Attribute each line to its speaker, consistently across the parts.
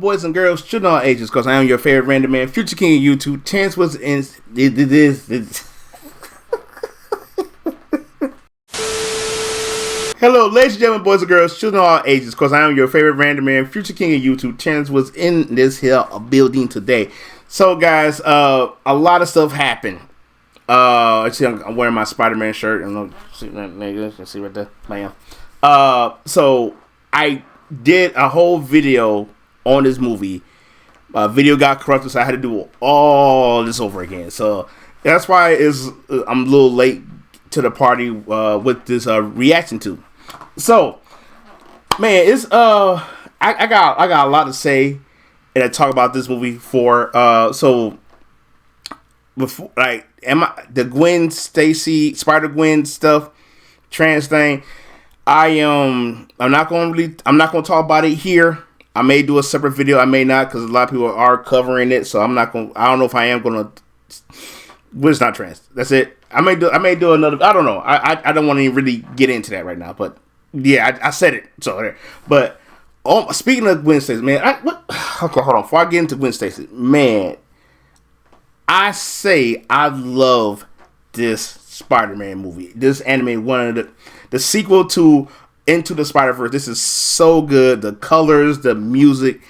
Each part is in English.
Speaker 1: Boys and girls, children of all ages, because I am your favorite random man, future king of YouTube. Chance was in this. Hello, ladies and gentlemen, boys and girls, children of all ages, because I am your favorite random man, future king of YouTube. Chance was in this here building today. So, guys, a lot of stuff happened. See, I'm wearing my Spider-Man shirt, and look, see that nigga, you can see right there, man. So I did a whole video on this movie. Video got corrupted, so I had to do all this over again. So that's why I'm a little late to the party with this reaction to. So, man, it's I got a lot to say and I talk about this movie for. So before, like, the Gwen Stacy Spider-Gwen stuff, trans thing. I'm not gonna talk about it here. I may do a separate video. I may not, because a lot of people are covering it. So I don't know if I am gonna. But it's not trans. That's it. I may do another. I don't know. I don't want to really get into that right now. But yeah, I said it. So there. But speaking of Gwen Stacy, man. Okay, hold on. Before I get into Gwen Stacy, man, I say I love this Spider-Man movie. This anime, one of the sequel to Into the Spider-Verse. This is so good. The colors, the music,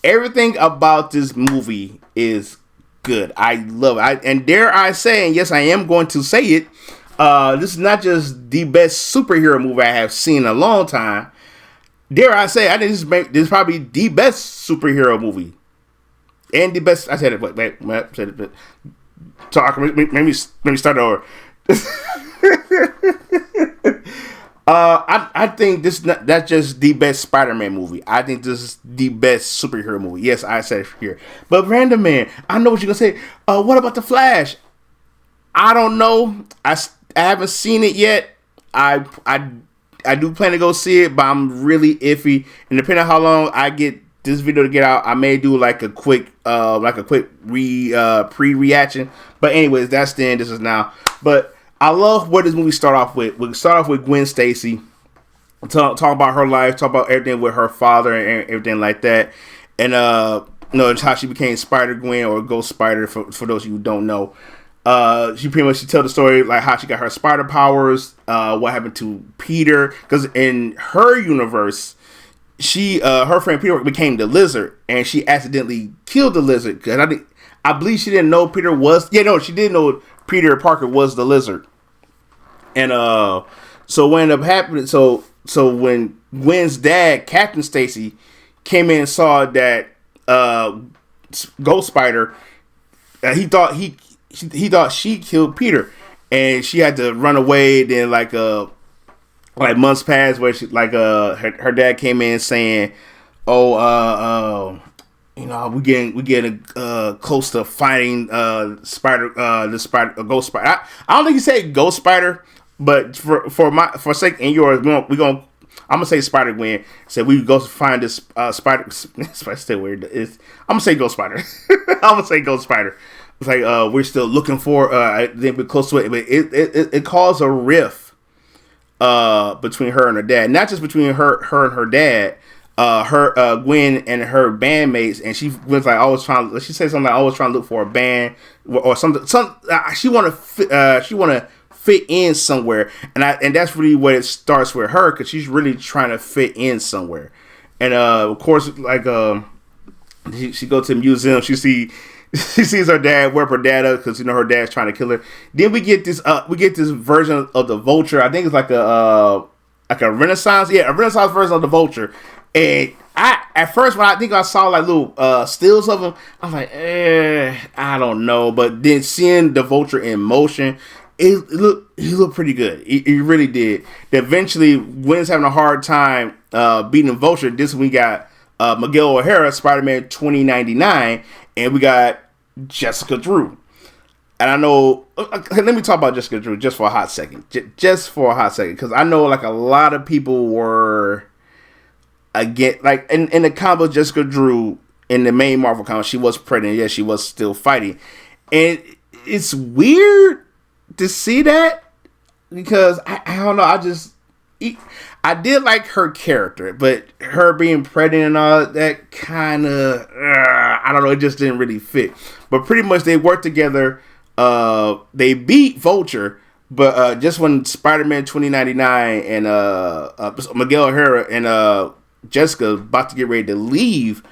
Speaker 1: everything about this movie is good. I love it. And dare I say, and yes, I am going to say it, this is not just the best superhero movie I have seen in a long time. Dare I say, I think this is probably the best superhero movie. And the best, I said it, wait, I said it. Talk, let me start over. I think that's just the best Spider-Man movie. I think this is the best superhero movie. Yes, I said it here. But Random Man, I know what you're gonna say. What about the Flash? I don't know. I haven't seen it yet. I do plan to go see it, but I'm really iffy. And depending on how long I get this video to get out, I may do like a quick pre-reaction. But anyways, that's then. This is now. But I love what this movie start off with. We start off with Gwen Stacy. Talk about her life, talk about everything with her father and everything like that. And it's how she became Spider-Gwen or Ghost Spider for those of you who don't know. She tell the story like how she got her spider powers, what happened to Peter, because in her universe, her friend Peter became the Lizard, and she accidentally killed the Lizard. Cause I believe she didn't know Peter was. Yeah, no, she didn't know Peter Parker was the Lizard. And so what ended up happening? So when Gwen's dad, Captain Stacy, came in and saw that Ghost Spider, he thought she killed Peter, and she had to run away. Then like months passed where she her dad came in saying, we getting close to fighting Ghost Spider. I don't think he said Ghost Spider, but for sake and yours, I'm gonna say Spider-Gwen. Said we go find this Spider. Still weird. I'm gonna say Ghost Spider. I'm gonna say Ghost Spider. It's like we're still looking for. I think we're close to it, but it caused a rift between her and her dad. Not just between her and her dad. Gwen and her bandmates, and she was like always trying. She said something like always trying to look for a band or something. She want to fit in somewhere, and that's really what it starts with her, because she's really trying to fit in somewhere. And of course, like she go to the museum, she sees her dad, whip her dad up because her dad's trying to kill her. Then we get this version of the Vulture. I think it's like a Renaissance, a Renaissance version of the Vulture. And at first when I saw like little stills of him, I was like, I don't know. But then seeing the Vulture in motion, he looked pretty good. He really did. Eventually, Gwen's having a hard time beating Vulture. This we got Miguel O'Hara, Spider-Man 2099, and we got Jessica Drew. And I know, let me talk about Jessica Drew just for a hot second. Just for a hot second. Because I know, like, a lot of people were, again, like, in the comic book, Jessica Drew, in the main Marvel comic, she was pregnant. Yeah, she was still fighting. And it's weird to see that. Because, I don't know, I did like her character. But her being pregnant and all that kind of, I don't know, it just didn't really fit. But pretty much they worked together. They beat Vulture, but just when Spider-Man 2099 and Miguel O'Hara and Jessica about to get ready to leave,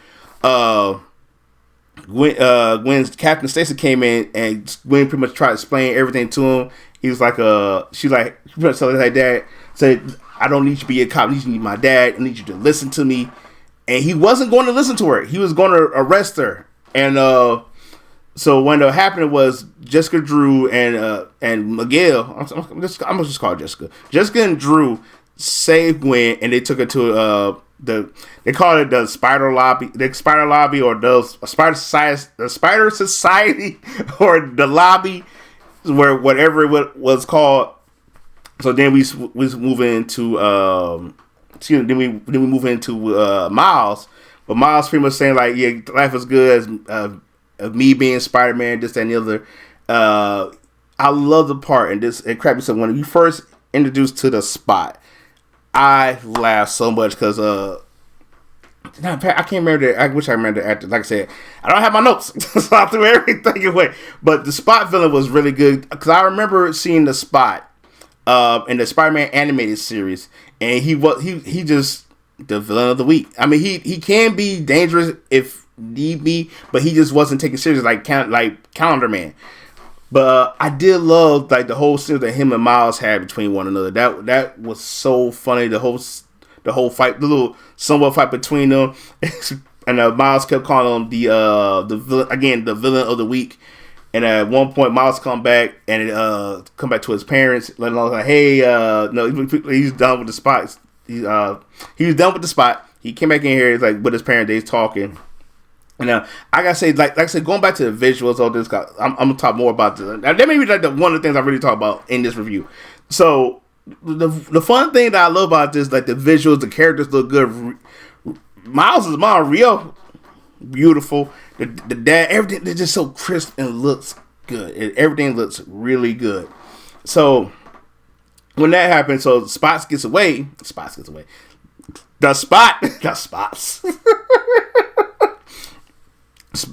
Speaker 1: when Captain Stacy came in and Gwen pretty much tried to explain everything to him, he was like, she's like, something like that, said, I don't need you to be a cop, I need you to be my dad, I need you to listen to me. And he wasn't going to listen to her. He was going to arrest her. And so what happened was Jessica Drew and Miguel, I'm just call her Jessica. Jessica and Drew saved Gwen, and they took her to they call it the Spider Lobby, or the Spider Society, or the lobby, where whatever it was called. So then we move into then we move into Miles, but Miles pretty much saying like, yeah, life is good as of me being Spider-Man, this, that, and the other. I love the part, and it cracked me so when you first introduced to the Spot, I laughed so much because I can't remember. I wish I remember the actor. Like I said, I don't have my notes, so I threw everything away. But the Spot villain was really good because I remember seeing the Spot in the Spider-Man animated series, and he just the villain of the week. I mean, he can be dangerous if need be, but he just wasn't taken seriously like Calendar Man. But I did love like the whole scene that him and Miles had between one another. That was so funny. The whole fight, the little somewhat fight between them, and Miles kept calling him the villain of the week. And at one point, Miles come back and come back to his parents, letting them know like, hey, no, he's done with the Spot. He was done with the Spot. He came back in here. He's like with his parents. They's talking. And I gotta say, like I said, going back to the visuals of this, I'm gonna talk more about this. That may be like one of the things I really talk about in this review. So the fun thing that I love about this, like the visuals, the characters look good. Miles' mom, Rio, beautiful. The dad, everything, they're just so crisp and looks good. Everything looks really good. So when that happens, so Spots gets away. The Spots.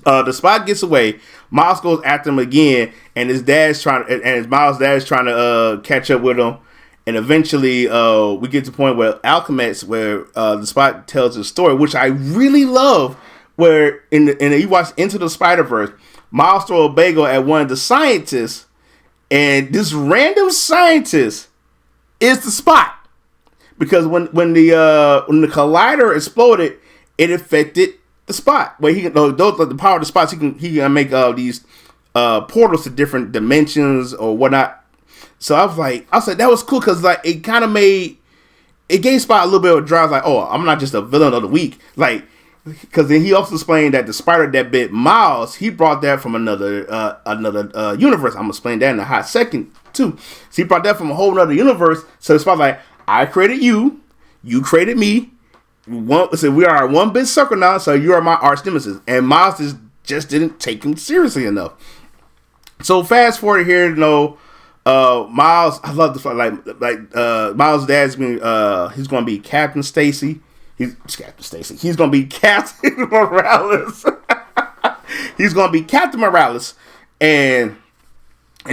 Speaker 1: The Spot gets away. Miles goes after him again, and his Miles' dad's trying to catch up with him. And eventually, we get to the point where Alchemax, where the Spot tells his story, which I really love. Where you watch Into the Spider-Verse, Miles throw a bagel at one of the scientists, and this random scientist is the Spot, because when the collider exploded, it affected the Spot. Where the power of the Spots, he can make these portals to different dimensions or whatnot. So I was like that was cool because like it kind of gave Spot a little bit of a drive. Like, oh, I'm not just a villain of the week, like. Because then he also explained that the spider that bit Miles, he brought that from another universe. I'm gonna explain that in a hot second too. So he brought that from a whole other universe. So it's like, I created you, you created me. So we are one big circle now. So you are my arch nemesis. And Miles just didn't take him seriously enough. So fast forward here, Miles. I love the Miles' dad's he's gonna be Captain Stacy. He's Captain Stacy. He's gonna be Captain Morales. He's gonna be Captain Morales, and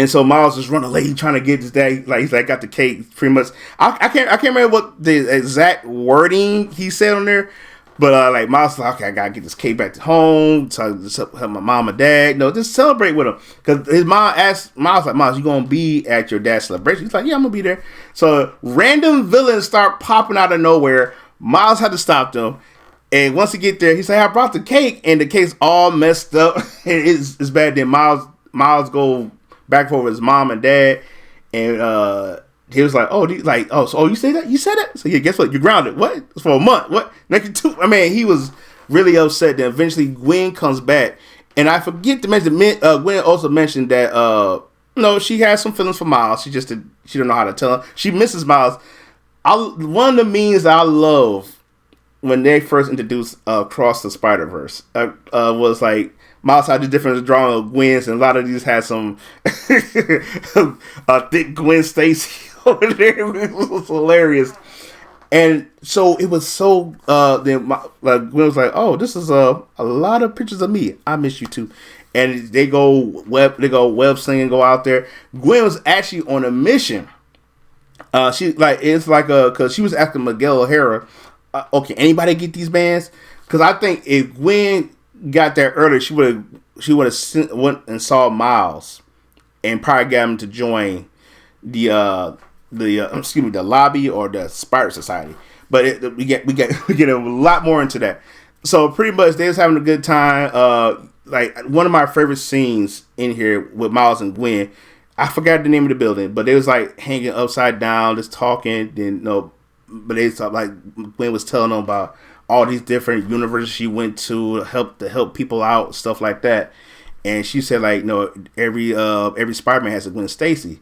Speaker 1: so Miles is running late, trying to get his dad. Like he's like got the cake, pretty much. I can't remember what the exact wording he said on there, but like Miles like, okay, I gotta get this cake back to home. So help my mom and dad. Just celebrate with him, because his mom asked Miles like, Miles, you gonna be at your dad's celebration? He's like, yeah, I'm gonna be there. So random villains start popping out of nowhere. Miles had to stop them, and once he get there, he said, "I brought the cake," and the cake's all messed up. It's bad. Then Miles go back for his mom and dad, and he was like, "Oh, so you say that? You said it? So yeah, guess what? You're grounded. What? For a month? What? Next 2? I mean, he was really upset. Then eventually Gwen comes back, and I forget to mention. Gwen also mentioned that no, she has some feelings for Miles. She don't know how to tell him. She misses Miles. One of the memes I love when they first introduced Cross the Spider-Verse was like Miles had the different drawing of Gwen's, and a lot of these had some thick Gwen Stacy over there. It was hilarious. And so it was so. Then Gwen was like, "Oh, this is a lot of pictures of me. I miss you too." And they go web slinging, go out there. Gwen was actually on a mission. Because she was asking Miguel O'Hara, okay, anybody get these bands? Because I think if Gwen got there earlier, she would have went and saw Miles, and probably got him to join the lobby or the Spider Society. But we get a lot more into that. So pretty much they was having a good time. Like one of my favorite scenes in here with Miles and Gwen, I forgot the name of the building, but they was like hanging upside down, just talking. Then but they thought like Gwen was telling them about all these different universes she went to help people out, stuff like that. And she said like, every Spider-Man has a Gwen Stacy.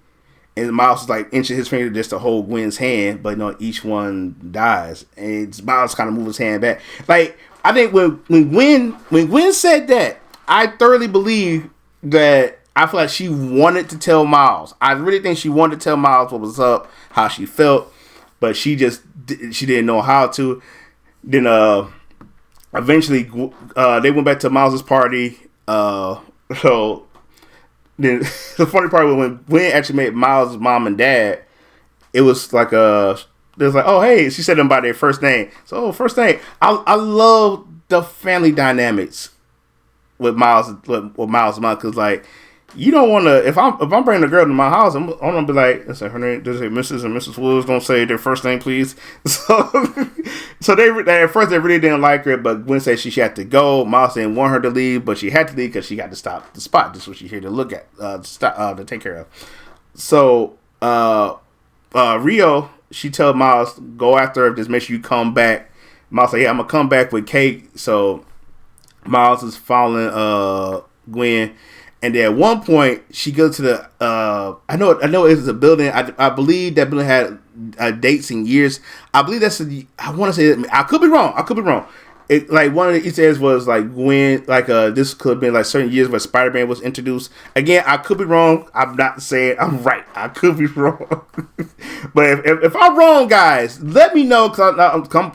Speaker 1: And Miles was like inching his finger just to hold Gwen's hand, but each one dies. And Miles kind of moved his hand back. Like I think when Gwen said that, I thoroughly believe that I feel like she wanted to tell Miles. I really think she wanted to tell Miles what was up, how she felt, but she didn't know how to. Then eventually they went back to Miles's party. So then the funny part was when Gwen actually met Miles' mom and dad, it was like they was like, oh hey, she said them by their first name. So first name. I love the family dynamics with Miles mom, because like you don't want to, if I'm bringing a girl to my house, I'm gonna be like, let's say her name, does it Mrs. and Mrs. Woods, don't say their first name please. So they at first they really didn't like her, but Gwen said she had to go. Miles didn't want her to leave, but she had to leave because she got to stop the spot. This is what she's here to look at, to take care of. So Rio, she told Miles, go after her, just make sure you come back. Miles said, yeah, I'm gonna come back with Kate. So Miles is following Gwen, and then at one point she goes to the I know it's a building. I believe that building had dates and years. I believe I want to say, I could be wrong. It, like one of the Easter eggs was like Gwen, like this could have been like certain years where Spider-Man was introduced. Again, I could be wrong. I'm not saying I'm right. I could be wrong. But if I'm wrong, guys, let me know, because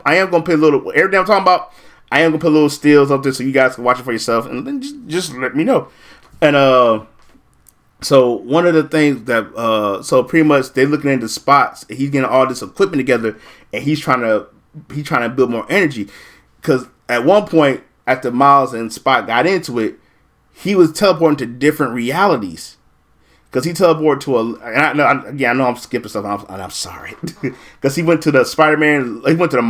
Speaker 1: I am gonna put a little, everything I'm talking about, I am gonna put little stills up there so you guys can watch it for yourself, and then just let me know. And so one of the things that so pretty much they're looking into spots. He's getting all this equipment together, and he's trying to build more energy. Because at one point, after Miles and Spot got into it, he was teleporting to different realities. Because he teleported to I know I'm skipping stuff, and I'm sorry. Because he went to the Spider-Man, he went to the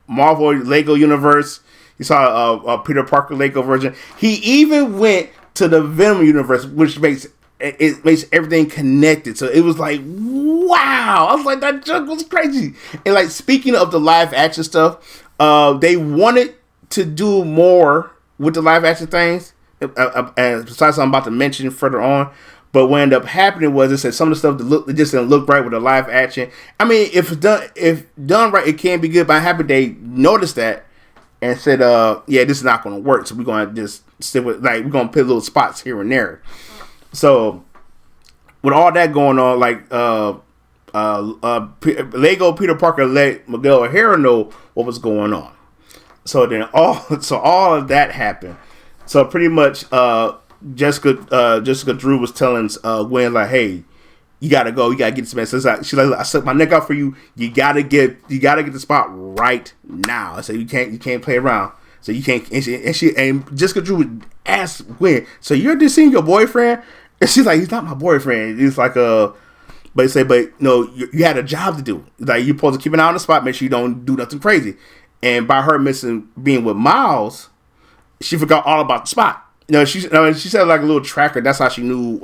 Speaker 1: Marvel Lego universe. He saw a Peter Parker Lego version. He even went to the Venom universe, which makes everything connected. So it was like, wow! I was like, that joke was crazy. And like, speaking of the live action stuff, they wanted to do more with the live action things, and besides I'm about to mention further on. But what ended up happening was, it said some of the stuff it just didn't look right with the live action. I mean, if done right, it can be good. But I'm happy they noticed that and said, yeah, this is not going to work. So we're going to just stick with, like, we're going to put little spots here and there. So with all that going on, like Lego Peter Parker let Miguel O'Hara know what was going on. So then all of that happened. So pretty much Jessica Drew was telling Gwen, like, hey, you gotta go, you gotta get this man. So she's like, I stuck my neck out for you. You gotta get the spot right now. I said, you can't play around. So you can't. And Jessica Drew would ask Gwen, so you're just seeing your boyfriend? And she's like, he's not my boyfriend. It's like you had a job to do. Like, you're supposed to keep an eye on the spot, make sure you don't do nothing crazy. And by her being with Miles, she forgot all about the spot. She said like a little tracker. That's how she knew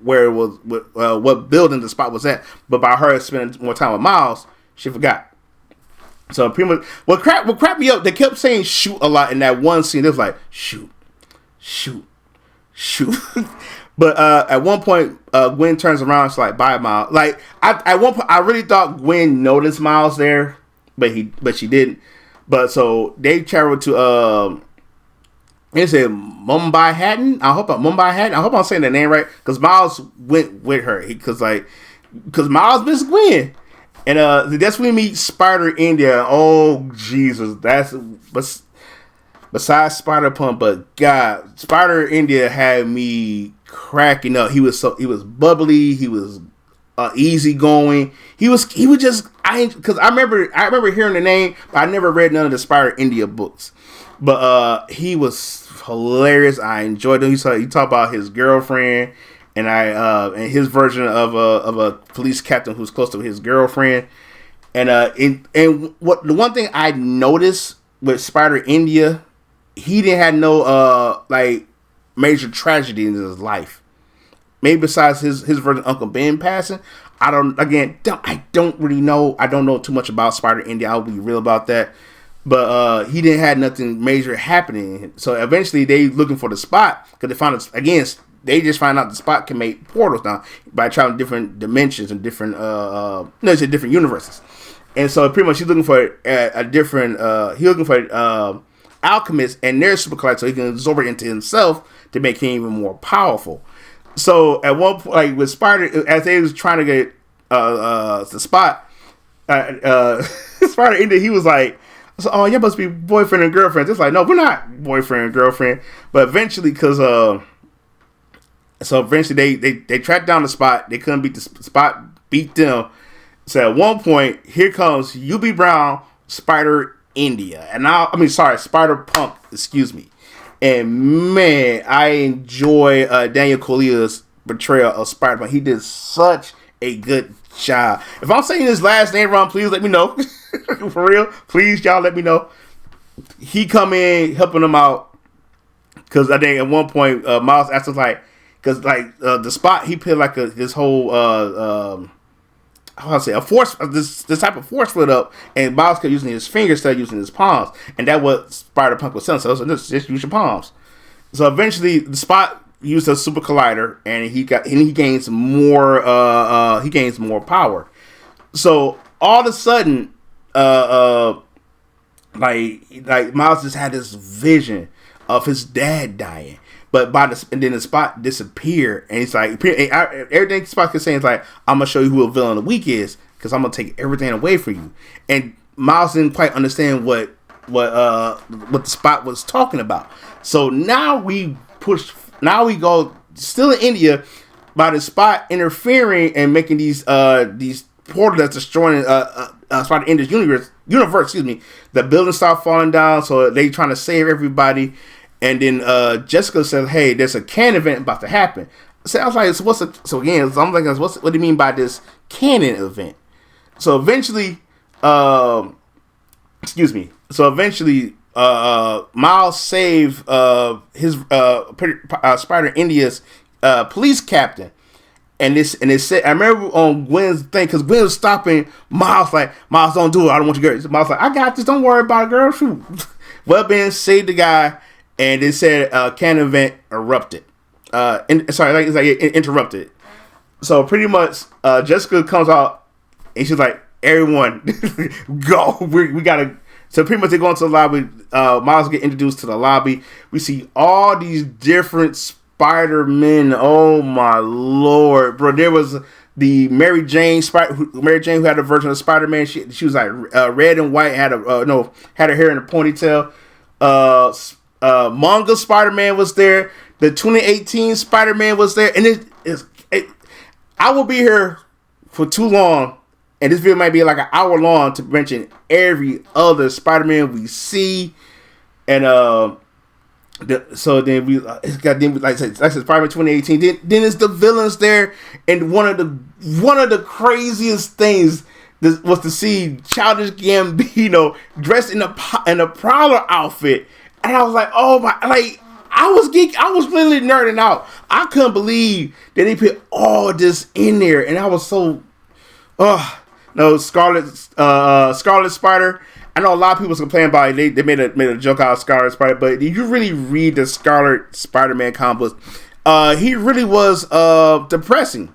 Speaker 1: where it was, what building the spot was at. But by her spending more time with Miles, she forgot. So pretty much, what crap me up, they kept saying shoot a lot in that one scene. It was like, shoot. But at one point, Gwen turns around, it's like, bye, Miles. Like, at one point, I really thought Gwen noticed Miles there, but she didn't. But so they traveled to is it Mumbai Hatton? I hope I'm saying the name right, because Miles went with her, because Miles missed Gwen, and that's when we meet Spider India. Oh Jesus, that's besides Spider-Punk, but God, Spider India had me cracking up. He was bubbly, he was easygoing. He was just because I remember hearing the name, but I never read none of the Spider India books. But he was hilarious. I enjoyed him. He talked about his girlfriend and his version of a police captain who's close to his girlfriend. And what the one thing I noticed with Spider India, he didn't have no major tragedy in his life. Maybe besides his version of Uncle Ben passing. I don't really know. I don't know too much about Spider India. I'll be real about that. But he didn't have nothing major happening. So eventually they looking for the Spot, because they found it again. They just find out the Spot can make portals now by traveling different dimensions and different different universes. And so pretty much he's looking for a different. He's looking for alchemists and their super collider, so he can absorb it into himself to make him even more powerful. So at one point, like with Spider, as they was trying to get the Spot, Spider ended. He was like, so, "Oh, you must be boyfriend and girlfriend." It's like, no, we're not boyfriend and girlfriend. But eventually, because they tracked down the Spot. They couldn't beat the Spot. Beat them. So at one point, here comes UB Brown, Spider India, and Spider-Punk. Excuse me. And man, I enjoy Daniel Kaluuya's portrayal of Spider-Man. He did such a good job. If I'm saying his last name wrong, please let me know. For real, please, y'all let me know. He come in helping him out, because I think at one point Miles asked him the Spot, he put like this whole a force, this type of force field up, and Miles kept using his fingers instead of using his palms, and that what Spider-Punk was saying. So just use your palms. So eventually, the Spot used a super collider, and he gains more power. So all of a sudden, like Miles just had this vision of his dad dying. But and then the Spot disappeared, and it's like everything Spot is saying is like, I'm gonna show you who a villain of the week is, because I'm gonna take everything away from you. And Miles didn't quite understand what the Spot was talking about. So now we go still in India by the Spot interfering and making these portals that's destroying Spider India's universe. Excuse me. The buildings start falling down, so they trying to save everybody. And then Jessica says, "Hey, there's a canon event about to happen." So I was like, I'm like, what do you mean by this canon event? So eventually, Miles saved his Spider India's police captain. And it said, I remember on Gwen's thing, because Gwen was stopping Miles, like, Miles, don't do it. I don't want you to get it. Miles like, I got this. Don't worry about it, girl. Shoot. Well, Ben saved the guy. And it said canon event erupted. Interrupted. So pretty much, Jessica comes out and she's like, "Everyone, go! We gotta." So pretty much they go into the lobby. Miles get introduced to the lobby. We see all these different Spider-Men. Oh my lord, bro! There was the Mary Jane who had a version of Spider-Man. She was like red and white. Had her hair in a ponytail. Manga Spider-Man was there. The 2018 Spider-Man was there. And I will be here for too long, and this video might be like an hour long, to mention every other Spider-Man we see. And so then like I said, Spider-Man 2018. Then it's the villains there, and one of the craziest things was to see Childish Gambino dressed in a Prowler outfit. And I was like, oh my, like, I was literally nerding out. I couldn't believe that they put all this in there. And I was so, Scarlet Spider I know a lot of people complain about it. They made a joke out of Scarlet Spider, but if you really read the Scarlet Spider-Man comic books, he really was depressing.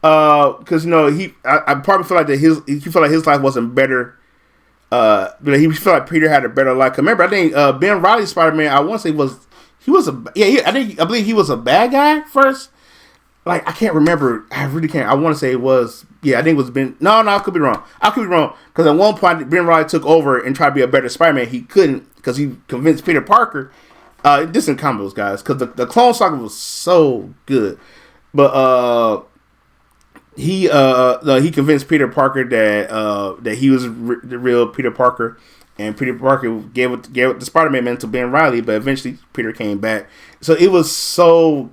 Speaker 1: Because I probably feel like he felt like his life wasn't better. But he felt like Peter had a better life. Remember, I think Ben Reilly's Spider-Man, I want to say I believe he was a bad guy first. Like, I can't remember. I really can't. I want to say it was. Yeah, I think it was Ben. No, I could be wrong. Because at one point, Ben Reilly took over and tried to be a better Spider-Man. He couldn't because he convinced Peter Parker. This in combos, guys, because the Clone Saga was so good. But he convinced Peter Parker that he was the real Peter Parker. And Peter Parker gave the Spider-Man man to Ben Reilly, but eventually Peter came back. So it was so,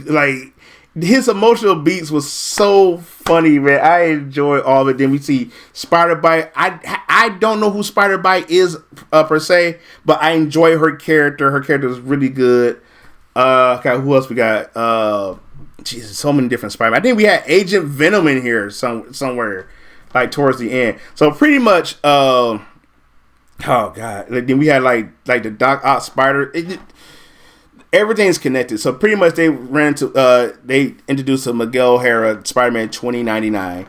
Speaker 1: like, his emotional beats was so funny, man. I enjoy all of it. Then we see Spider-Bite. I don't know who Spider-Bite is per se, but I enjoy her character. Her character is really good. Okay, who else we got? Jesus, so many different Spider-Man. I think we had Agent Venom in here somewhere, like towards the end. So pretty much, oh god. Then we had like the Doc Ock Spider. Everything's connected. So pretty much they they introduced a Miguel O'Hara Spider-Man 2099,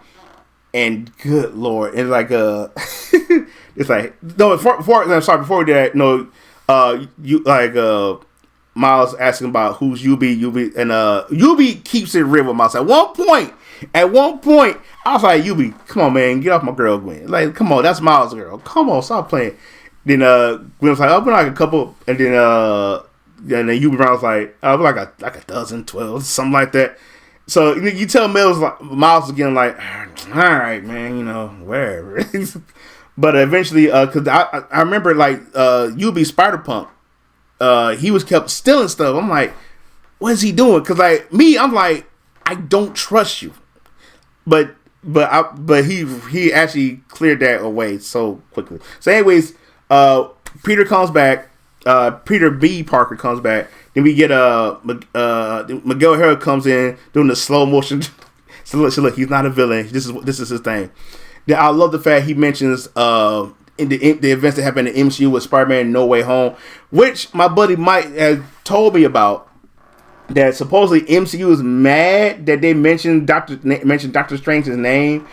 Speaker 1: and good lord, and like it's like no. Before we do that, you like Miles asking about who's UB, and UB keeps it real with Miles. At one point, I was like, UB, come on, man, get off my girl, Gwen. Like, come on, that's Miles' girl. Come on, stop playing. Then Gwen was like, I've been like a couple, and then UB Brown was like, I've been like a dozen, 12, something like that. So you tell Miles was getting like, all right, man, whatever. But eventually, because I remember like UB Spider Punk. He was kept stealing stuff. I'm like, what is he doing? Because like me, I'm like, I don't trust you. But he actually cleared that away so quickly. So anyways, Peter comes back. Peter B. Parker comes back. Then we get Miguel O'Hara comes in doing the slow motion. So look, he's not a villain. This is his thing. Then I love the fact he mentions in the events that happened in the MCU with Spider-Man No Way Home, which my buddy Mike has told me about. That supposedly MCU is mad that they mentioned Doctor Strange's name.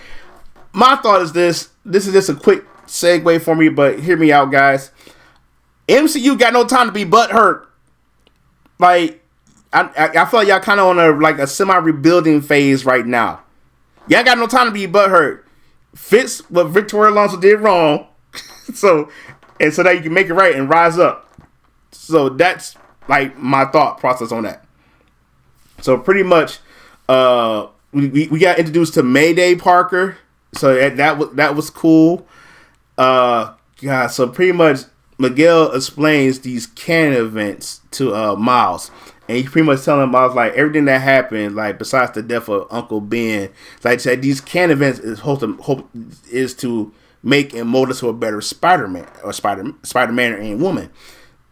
Speaker 1: My thought is this is just a quick segue for me, but hear me out, guys. MCU got no time to be butthurt. Like, I feel like y'all kind of on a semi-rebuilding phase right now. Y'all got no time to be butthurt. Fix what Victoria Alonso did wrong. so that you can make it right and rise up. So that's like my thought process on that. So pretty much, we got introduced to Mayday Parker. So that was cool. So pretty much Miguel explains these canon events to Miles, and he's pretty much telling Miles like everything that happened, like besides the death of Uncle Ben, like I said, these canon events is to make and mold us to a better Spider-Man or Spider-Man and woman.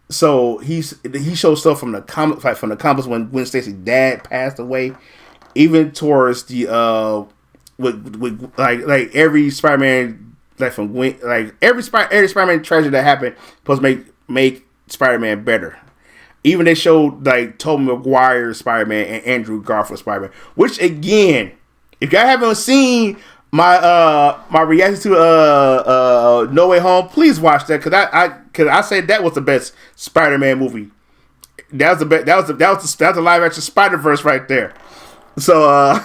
Speaker 1: So he shows stuff from the comics when Gwen Stacy's dad passed away, even towards the with like every Spider-Man like from Gwen, like every Spider-Man tragedy that happened supposed to make Spider-Man better. Even they showed like Tobey Maguire's Spider-Man and Andrew Garfield's Spider-Man, which again, if y'all haven't seen my reaction to No Way Home, please watch that because I said that was the best Spider-Man movie. That was the live action Spider-Verse right there. So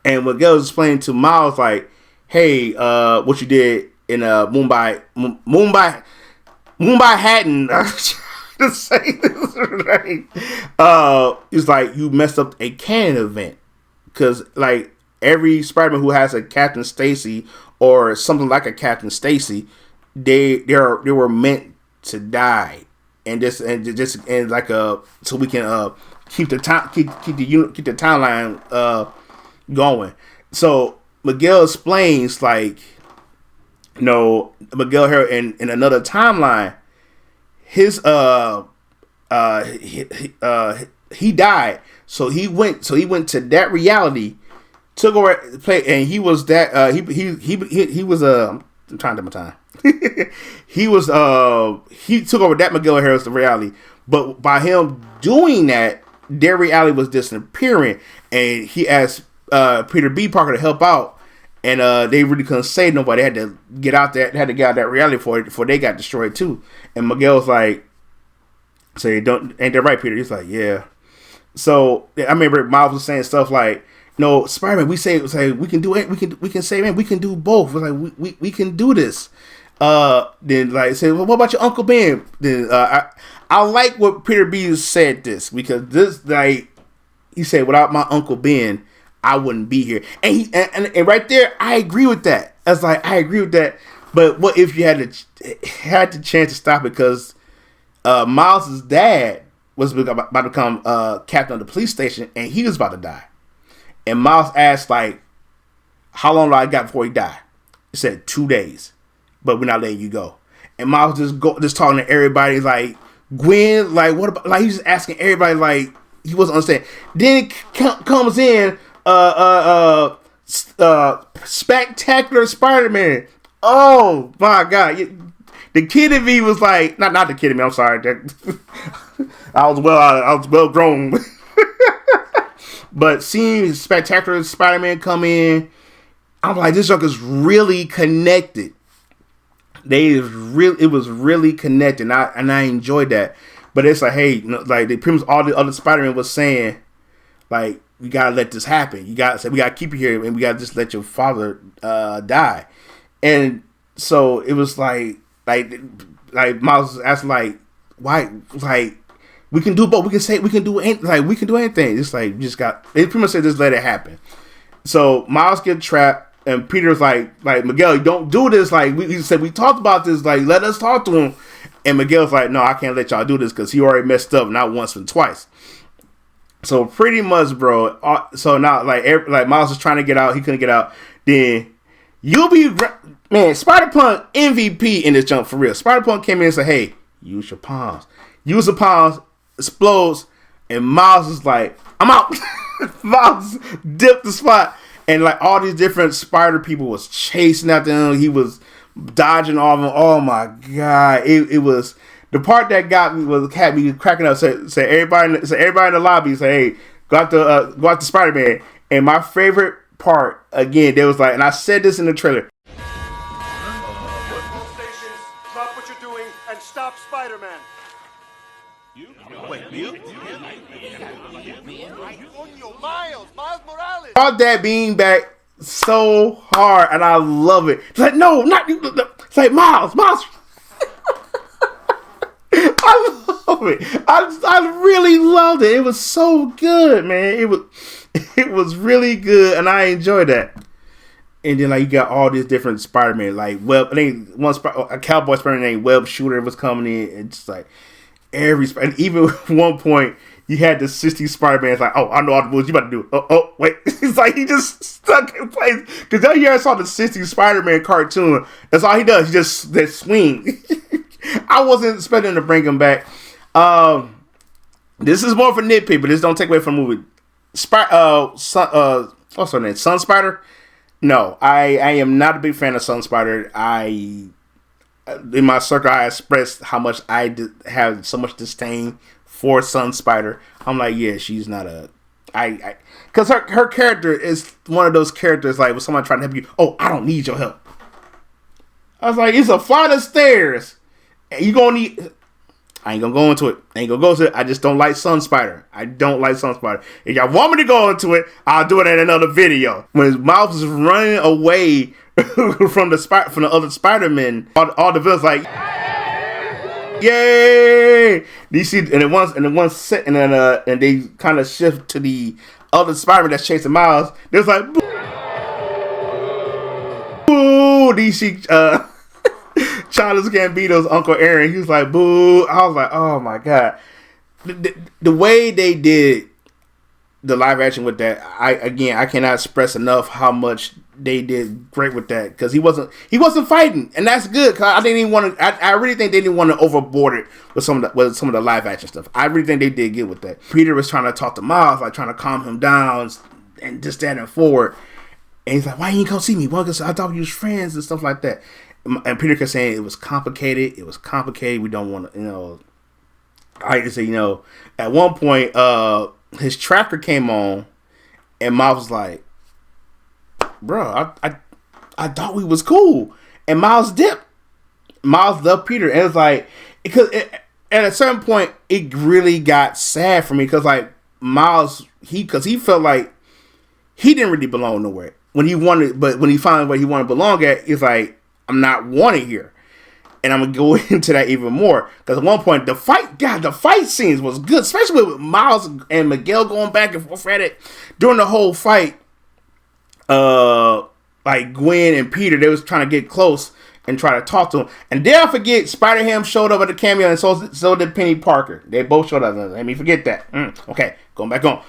Speaker 1: and Miguel was explaining to Miles like, hey, what you did in Mumbai Hatton. To say this right. It's like you messed up a canon event because like every Spider-Man who has a Captain Stacy or something like a Captain Stacy, they were meant to die, and like so we can keep the timeline going. So Miguel explains like, Miguel here in another timeline, his he died, so he went to that reality, took over play, and he was that he was I'm trying to do my time. He was he took over that Miguel Harris reality, but by him doing that, their reality was disappearing, and he asked Peter B. Parker to help out, and they really couldn't save nobody. They had to get out there, had to get out that reality before they got destroyed too. And Miguel's like, "Say, don't ain't that right, Peter?" He's like, "Yeah." So I remember Miles was saying stuff like, "No, Spider-Man, we say we can do it. We can say, man, we can do both. We're like we can do this." Then like say, well, what about your Uncle Ben? Then I like what Peter B said this, because this, like, he said, without my Uncle Ben, I wouldn't be here. And he and right there, I agree with that. I was like, I agree with that. But what if you had the chance to stop it? Because Miles' dad was about to become captain of the police station, and he was about to die. And Miles asked, like, how long do I got before he died? He said 2 days, but we're not letting you go. And Miles just talking to everybody, like, Gwen, like, what about, like, he's just asking everybody, like, he wasn't understanding. Then comes in Spectacular Spider-Man. Oh my God. The kid in me was like, not the kid in me, I'm sorry. I was well grown. But seeing Spectacular Spider-Man come in, I'm like, this joke really connected. It was really connected, and I enjoyed that. But it's like, hey, like pretty much all the other Spider-Man was saying, like, we gotta let this happen. We gotta keep you here, and we gotta just let your father die. And so it was like Miles was asking, like, why, like, we can do both. We can do anything. It's like, they pretty much said, just let it happen. So Miles get trapped. And Peter's like Miguel, you don't do this. Like, we said, we talked about this. Like, let us talk to him. And Miguel's like, no, I can't let y'all do this because he already messed up, not once but twice. So pretty much, bro. So now, like Miles is trying to get out, he couldn't get out. Then Spider-Punk MVP in this jump for real. Spider-Punk came in and said, hey, use your palms. Use the palms, explodes, and Miles is like, I'm out. Miles dipped the spot. And like all these different spider people was chasing after him. He was dodging all of them. Oh my God. It was the part that got me had me cracking up. Say everybody in the lobby say, hey, go out to Spider-Man. And my favorite part, again, there was like, and I said this in the trailer.
Speaker 2: Stop what you're doing and stop Spider-Man. Miles Morales.
Speaker 1: Brought that being back so hard, and I love it. It's like, no, not you. It's like, Miles. I love it. I really loved it. It was so good, man. It was really good, and I enjoyed that. And then, like, you got all these different Spider-Man, like Web. I think a cowboy Spider-Man named Web Shooter was coming in, and just like and even at one point, you had the 60s Spider-Man. It's like, oh, I know all the moves you about to do. Oh, wait. It's like he just stuck in place. Because that year I saw the 60s Spider-Man cartoon. That's all he does. He just that swing. I wasn't expecting to bring him back. This is more for nitpick, but this don't take away from the movie. What's her name? Sun Spider? No, I am not a big fan of Sun Spider. In my circle, I expressed how much I have so much disdain for Sun Spider. I'm like, yeah, she's not because her character is one of those characters like when someone trying to help you. Oh, I don't need your help. I was like, it's a flight of stairs, and you gonna need. I ain't gonna go into it. I just don't like Sun Spider. I don't like Sun Spider. If y'all want me to go into it, I'll do it in another video. When Miles is running away from the other Spider-Man, all the villains like, yay! You see, and they kind of shift to the other Spider-Man that's chasing Miles. There's like, boo! Do you see Childish Gambino's Uncle Aaron? He was like, boo! I was like, oh my God! The way they did the live action with that, I cannot express enough how much they did great with that, because he wasn't fighting, and that's good. Cause I didn't even want to. I really think they didn't want to overboard it with some of the live action stuff. I really think they did good with that. Peter was trying to talk to Miles, like trying to calm him down and just standing forward, and he's like, "Why you ain't come see me? Well, because I thought we was friends and stuff like that." and Peter kept saying it was complicated. It was complicated. We don't want to, I like to say, at one point, his tracker came on, and Miles was like, "Bro, I thought we was cool," and Miles dipped. Miles loved Peter, and it's like at a certain point, it really got sad for me because like Miles, he felt like he didn't really belong nowhere when he wanted, but when he found where he wanted to belong at, it's like, I'm not wanted here. And I'm gonna go into that even more because at one point the fight scenes was good, especially with Miles and Miguel going back and forth at it during the whole fight. Like Gwen and Peter, they was trying to get close and try to talk to him. And dare I forget, Spider-Ham showed up at the cameo, and so did Penny Parker. They both showed up. Let me forget that. Okay, going back on.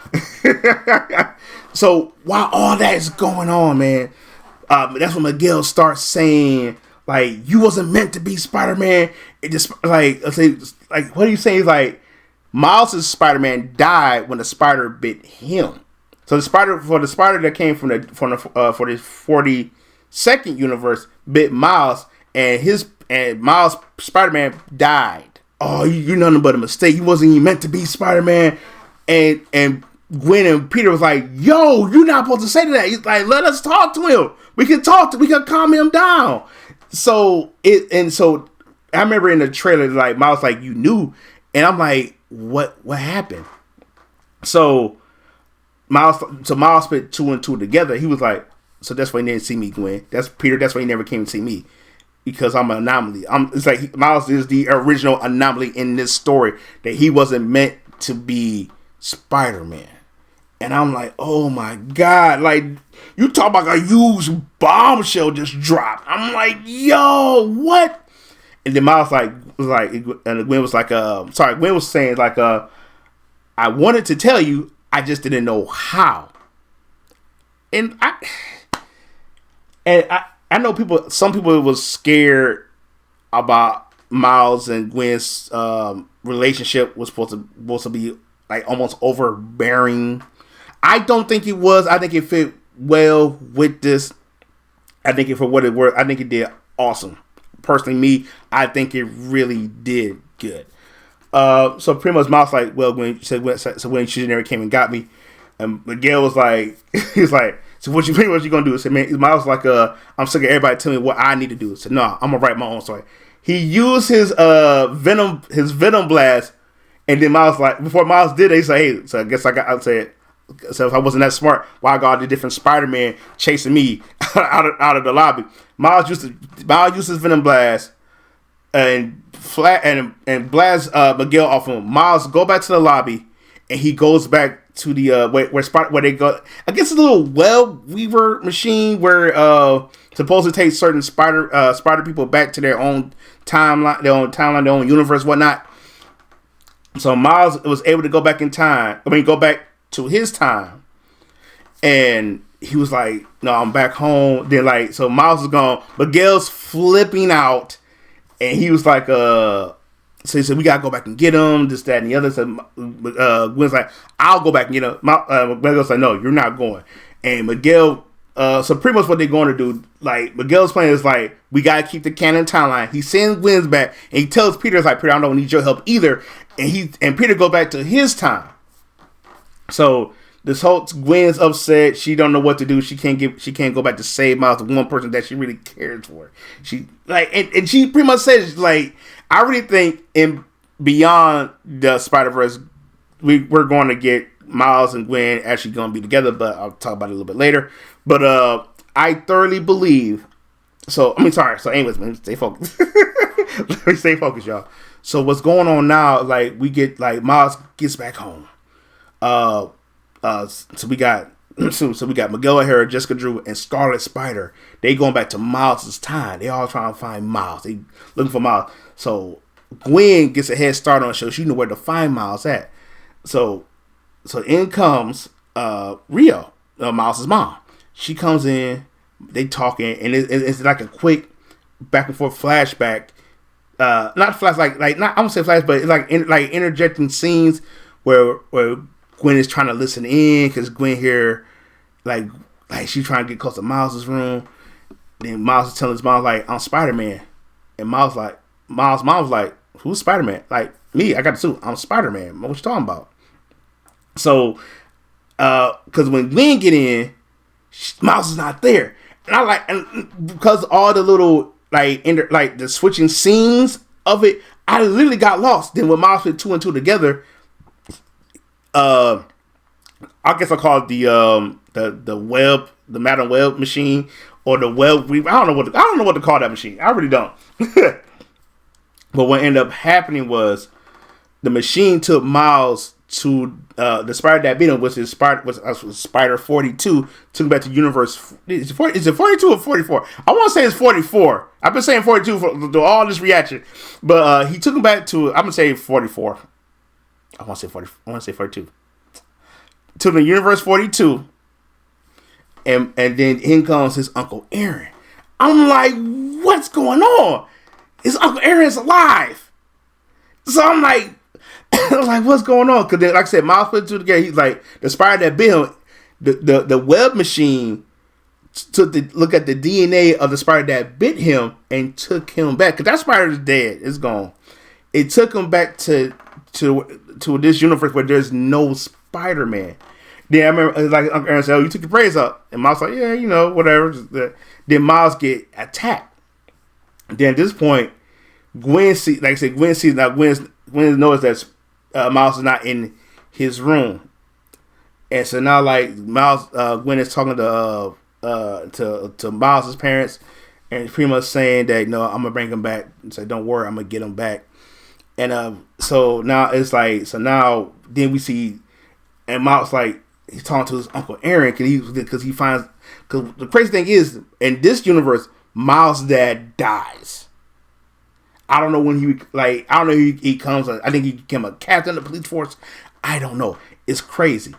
Speaker 1: So while all that is going on, man, that's when Miguel starts saying, like, you wasn't meant to be Spider-Man. It just like what are you saying? He's like, Miles' Spider-Man died when the spider bit him. So the spider that came from the 42nd universe bit Miles, and Miles Spider-Man died. Oh, you're nothing but a mistake. You wasn't even meant to be Spider-Man. And Gwen and Peter was like, yo, you're not supposed to say that. He's like, let us talk to him. We can calm him down. So I remember in the trailer, like Miles like, you knew, and I'm like, what happened? So Miles put 2 and 2 together. He was like, so that's why he didn't see me, Gwen. That's Peter. That's why he never came to see me, because I'm an anomaly. It's like Miles is the original anomaly in this story, that he wasn't meant to be Spider-Man. And I'm like, oh my God, like, you talk about a huge bombshell just dropped. I'm like, yo, what? And then Miles and Gwen was like, Gwen was saying like, I wanted to tell you, I just didn't know how. And I know some people was scared about Miles and Gwen's relationship was supposed to be like almost overbearing. I don't think it was. I think it fit well with this. I think it for what it was. I think it did awesome. Personally, me, I think it really did good. So pretty much Miles like, well, when she never came and got me, and Miguel was like, he's like, so what you gonna do? I said, man, Miles was like, I'm sick of everybody telling me what I need to do. I said, no, I'm gonna write my own story. He used his venom blast, and then Miles like, before Miles did it, he said, hey, so I guess I'd say it. So if I wasn't that smart, why I got all the different Spider-Man chasing me out of the lobby? Miles used his venom blast and blast Miguel off him. Miles go back to the lobby, and he goes back to the where they go. I guess it's a little web weaver machine where supposed to take certain spider people back to their own timeline, their own universe, whatnot. So Miles was able to go back in time. Go back to his time, and he was like, "No, I'm back home." Then so Miles is gone. Miguel's flipping out, and he was like, So he said, "We gotta go back and get him." This, that, and the other. So Gwen's like, "I'll go back and get him." Miguel's like, "No, you're not going." And Miguel, so pretty much what they're going to do, like Miguel's plan is like, we gotta keep the canon timeline. He sends Gwen's back, and he tells Peter, "It's like, Peter, I don't need your help either." And Peter go back to his time. So this whole Gwen's upset. She don't know what to do. She can't go back to save Miles, the one person that she really cares for. She and she pretty much says like, I really think in beyond the Spider-Verse, we're going to get Miles and Gwen actually going to be together. But I'll talk about it a little bit later. But I thoroughly believe. So anyways, man, stay focused. Let me stay focused, y'all. So what's going on now? Like we get Miles gets back home. So we got Miguel O'Hara, Jessica Drew, and Scarlet Spider. They going back to Miles' time. They all trying to find Miles. They looking for Miles. So Gwen gets a head start on it, so she knew where to find Miles at. So in comes Rio, Miles' mom. She comes in. They talking, and it's like a quick back and forth flashback. Not flash not I won't say flash, but it's like interjecting scenes where Gwen is trying to listen in because Gwen here, like she's trying to get close to Miles' room, then Miles is telling his mom like, I'm Spider-Man, and Miles mom was like, who's Spider-Man? Like, me, I got the suit. I'm Spider-Man. What you talking about? So, because when Gwen get in, Miles is not there, and I like, and because all the little like the switching scenes of it, I literally got lost. Then when Miles put 2 and 2 together, I guess I call it the web, the Madam Web machine, or the web weave. I don't know what to call that machine. I really don't. But what ended up happening was the machine took Miles to the spider that beat him, which is Spider 42. Took him back to universe. Is it 42 or 44? I want to say it's 44. I've been saying 42 for all this reaction, but he took him back to. I'm gonna say 44. I want to say 40. I want to say 42. To the universe 42, and then in comes his Uncle Aaron. I'm like, what's going on? His Uncle Aaron's alive. So I'm like, what's going on? Because like I said, Miles put it together. He's like, the spider that bit him, the web machine took the look at the DNA of the spider that bit him and took him back. Because that spider is dead. It's gone. It took him back to this universe where there's no Spider-Man. Then I remember, like Uncle Aaron said, "Oh, you took your praise up," and Miles like, "Yeah, whatever." Then Miles get attacked. Then at this point, Gwen sees now. Gwen knows that Miles is not in his room, and so now like Miles, Gwen is talking to Miles' parents, and pretty much saying that no, I'm gonna bring him back. And say, "Don't worry, I'm gonna get him back." And so now it's like now then we see, and Miles like he's talking to his Uncle Aaron because he finds because the crazy thing is in this universe Miles' dad dies. I don't know when he comes. I think he became a captain of the police force. I don't know. It's crazy.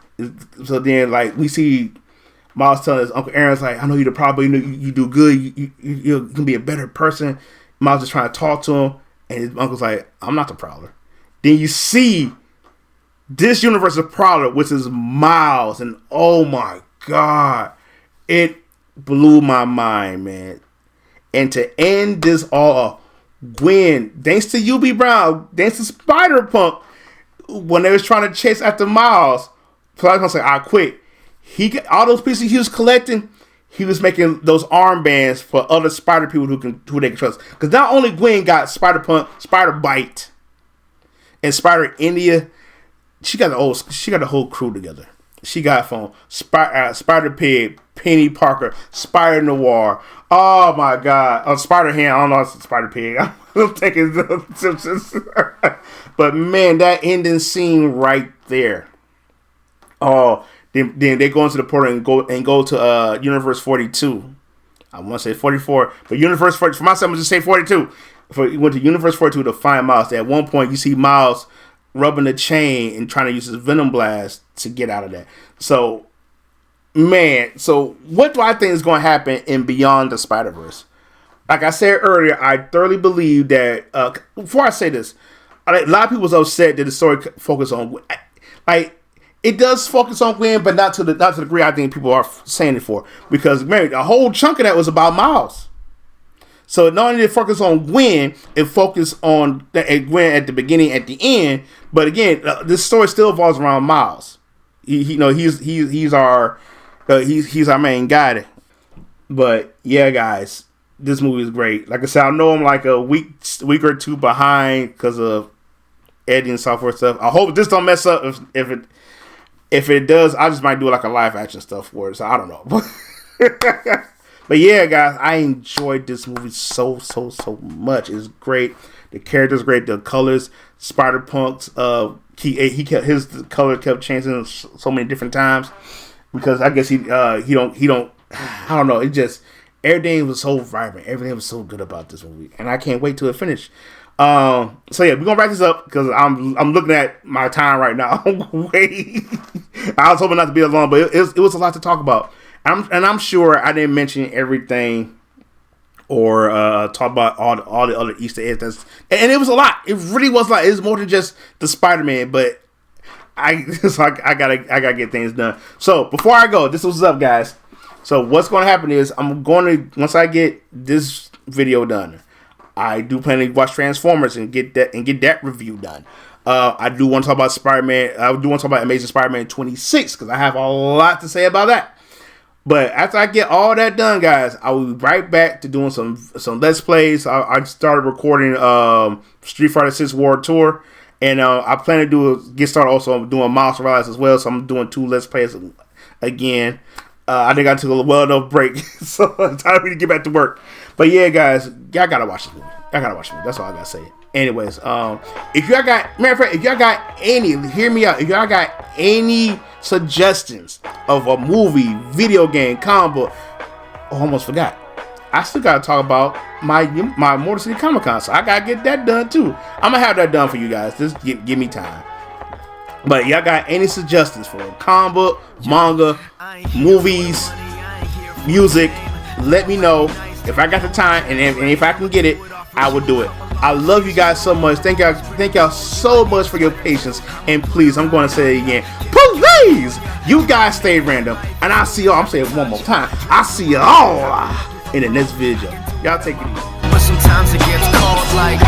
Speaker 1: So then like we see Miles telling his Uncle Aaron's like, I know you probably you do good. You can be a better person. Miles is trying to talk to him. And his uncle's like, I'm not the Prowler. Then you see this universe of Prowler, which is Miles. And oh my God. It blew my mind, man. And to end this all off, Gwen, thanks to UB Brown, thanks to Spider-Punk, when they was trying to chase after Miles, so I was going to say, I quit. He got all those pieces he was collecting. He was making those armbands for other Spider people who they can trust. Because not only Gwen got Spider-Punk, Spider-Bite, and Spider-India, she got the whole crew together. She got from Spider-Pig, Penny Parker, Spider-Noir. Oh my God. Spider-Ham. I don't know if it's Spider-Pig. I'm taking the Simpsons. But man, that ending scene right there. Oh, Then they go into the portal and go to Universe 42. I want to say 44, but Universe 40. For myself, I'm just say 42. He went to Universe 42 to find Miles. At one point, you see Miles rubbing the chain and trying to use his Venom Blast to get out of that. So, man, what do I think is going to happen in Beyond the Spider-Verse? Like I said earlier, I thoroughly believe that. Before I say this, a lot of people was upset that the story focused on it does focus on Gwen, but not to the degree I think people are saying it for. Because man, a whole chunk of that was about Miles. So not only did it focus on Gwen, it focused on Gwen at the beginning, at the end. But again, this story still revolves around Miles. He's our main guy. But yeah, guys, this movie is great. Like I said, I know I'm like a week or two behind because of editing software stuff. I hope this don't mess up. If it does, I just might do like a live action stuff for it. So I don't know. But yeah, guys, I enjoyed this movie so much. It's great. The character's great. The colors, Spider-Punk's his color kept changing so many different times because I guess he don't I don't know. It just everything was so vibrant. Everything was so good about this movie, and I can't wait till it finish. So yeah, we're gonna wrap this up because I'm looking at my time right now. Wait, I was hoping not to be as long, but it was a lot to talk about. I'm sure I didn't mention everything or talk about all the other Easter eggs. And it was a lot. It really was a lot. It's more than just the Spider-Man, but I gotta get things done. So before I go, this was up, guys. So what's going to happen is I'm going to, once I get this video done, I do plan to watch Transformers and get that review done. I do want to talk about Spider-Man. I do want to talk about Amazing Spider-Man 26 because I have a lot to say about that. But after I get all that done, guys, I will be right back to doing some Let's Plays. I started recording Street Fighter 6 World Tour, and I plan to get started also doing Miles Morales as well. So I'm doing 2 Let's Plays again. I think I took a well enough break, so it's time for me to get back to work. But yeah, guys, y'all gotta watch this movie. That's all I gotta say. Anyways, if y'all got, matter of fact, if y'all got any, hear me out. If y'all got any suggestions of a movie, video game, comic book, I almost forgot. I still gotta talk about my Motor City Comic Con, so I gotta get that done too. I'm gonna have that done for you guys. Just give me time. But y'all got any suggestions for a comic book, manga, movies, music? Let me know. If I got the time and if I can get it, I will do it. I love you guys so much. Thank y'all so much for your patience. And please, I'm going to say it again. Please, you guys stay random. And I'll see y'all. I'm saying it one more time. I'll see y'all in the next video. Y'all take it easy.
Speaker 3: But sometimes it gets cold like